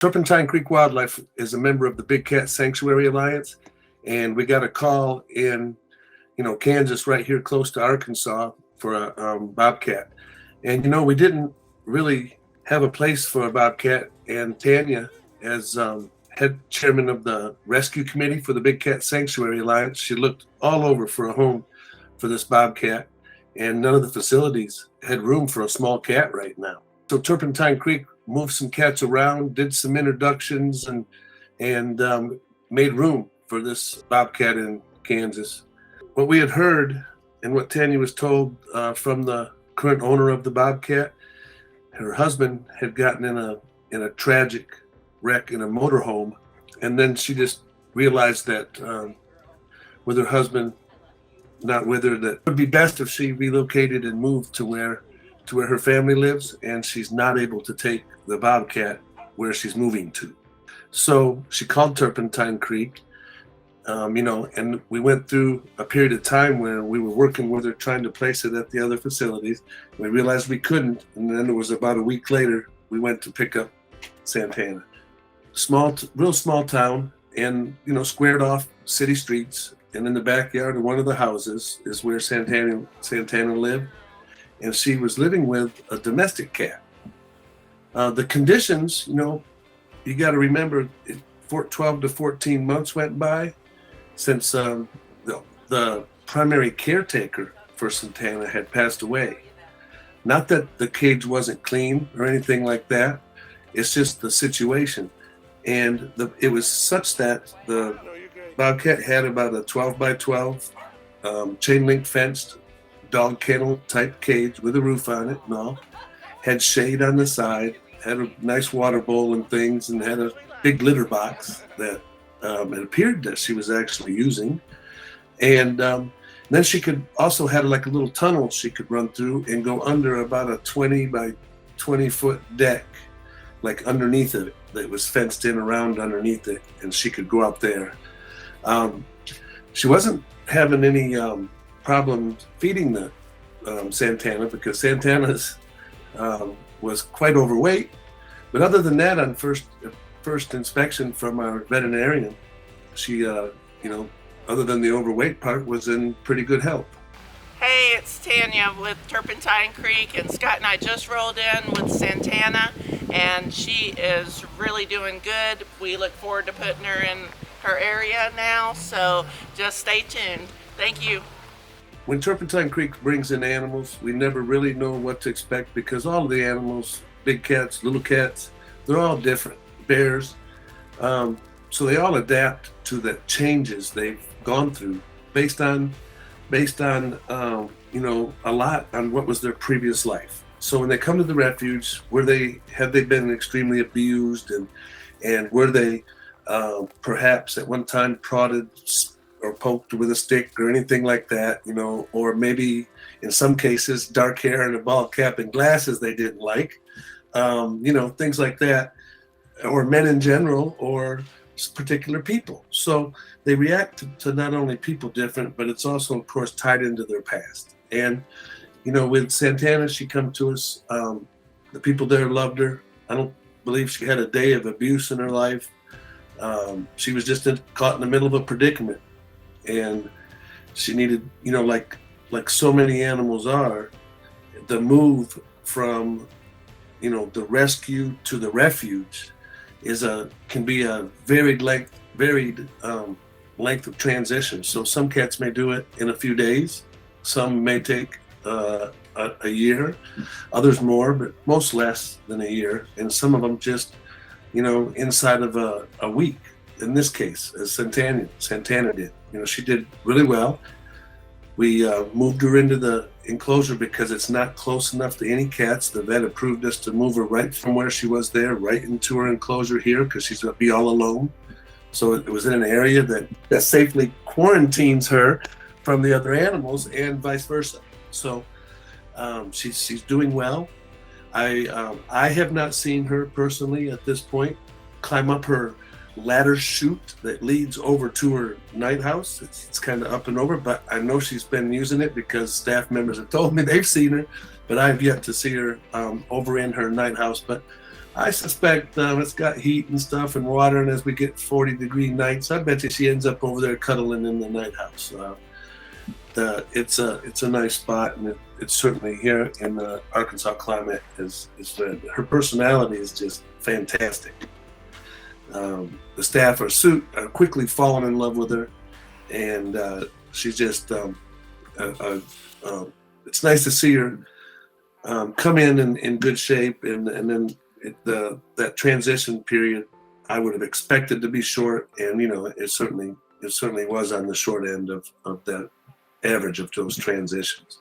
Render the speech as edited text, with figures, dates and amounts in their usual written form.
Turpentine Creek Wildlife is a member of the Big Cat Sanctuary Alliance, and we got a call in, Kansas, right here close to Arkansas, for a bobcat. And we didn't really have a place for a bobcat. And Tanya, as head chairman of the rescue committee for the Big Cat Sanctuary Alliance, she looked all over for a home for this bobcat, and none of the facilities had room for a small cat right now. So Turpentine Creek moved some cats around, did some introductions, and made room for this bobcat in Kansas. What we had heard and what Tanya was told from the current owner of the bobcat, her husband had gotten in a tragic wreck in a motorhome, and then she just realized that with her husband not with her, that it would be best if she relocated and moved to where her family lives, and she's not able to take the bobcat where she's moving to. So she called Turpentine Creek, and we went through a period of time where we were working with her, trying to place it at the other facilities. We realized we couldn't, and then it was about a week later, we went to pick up Santana. Real small town, and squared off city streets, and in the backyard of one of the houses is where Santana lived. And she was living with a domestic cat. The conditions, you got to remember, 12 to 14 months went by since the primary caretaker for Santana had passed away. Not that the cage wasn't clean or anything like that. It's just the situation. And it was such that the bobcat had about a 12 by 12 chain link fenced dog kennel type cage with a roof on it and all, had shade on the side, had a nice water bowl and things, and had a big litter box that it appeared that she was actually using. And then she could also had like a little tunnel she could run through and go under about a 20 by 20 foot deck, like underneath it, that was fenced in around underneath it, and she could go up there. She wasn't having any problem feeding the Santana, because Santana's was quite overweight. But other than that, on first inspection from our veterinarian, she, other than the overweight part, was in pretty good health. Hey, it's Tanya with Turpentine Creek, and Scott and I just rolled in with Santana, and she is really doing good. We look forward to putting her in her area now, so just stay tuned. Thank you. When Turpentine Creek brings in animals, we never really know what to expect, because all of the animals, big cats, little cats, they're all different. Bears, so they all adapt to the changes they've gone through based on a lot on what was their previous life. So when they come to the refuge, have they been extremely abused, and were they perhaps at one time prodded or poked with a stick or anything like that, or maybe in some cases dark hair and a bald cap and glasses they didn't like, things like that, or men in general, or particular people. So they react to not only people different, but it's also, of course, tied into their past. And with Santana, she come to us, the people there loved her. I don't believe she had a day of abuse in her life. She was just caught in the middle of a predicament, and she needed, like so many animals are, the move from the rescue to the refuge can be a varied length of transition. So some cats may do it in a few days, some may take a year, others more, but most less than a year, and some of them just inside of a week. In this case, as Santana did, she did really well. We moved her into the enclosure because it's not close enough to any cats. The vet approved us to move her right from where she was there, right into her enclosure here, because she's going to be all alone. So it was in an area that safely quarantines her from the other animals, and vice versa. So she's doing well. I have not seen her personally at this point climb up her ladder chute that leads over to her night house. It's kind of up and over, but I know she's been using it because staff members have told me they've seen her, but I've yet to see her over in her night house. But I suspect it's got heat and stuff and water, and as we get 40-degree nights, I bet you she ends up over there cuddling in the night house. It's a nice spot, and it's certainly here in the Arkansas climate is good. Her personality is just fantastic. The staff are quickly falling in love with her, and she's just it's nice to see her come in good shape, and then that transition period I would have expected to be short, and it certainly was on the short end of that average of those transitions.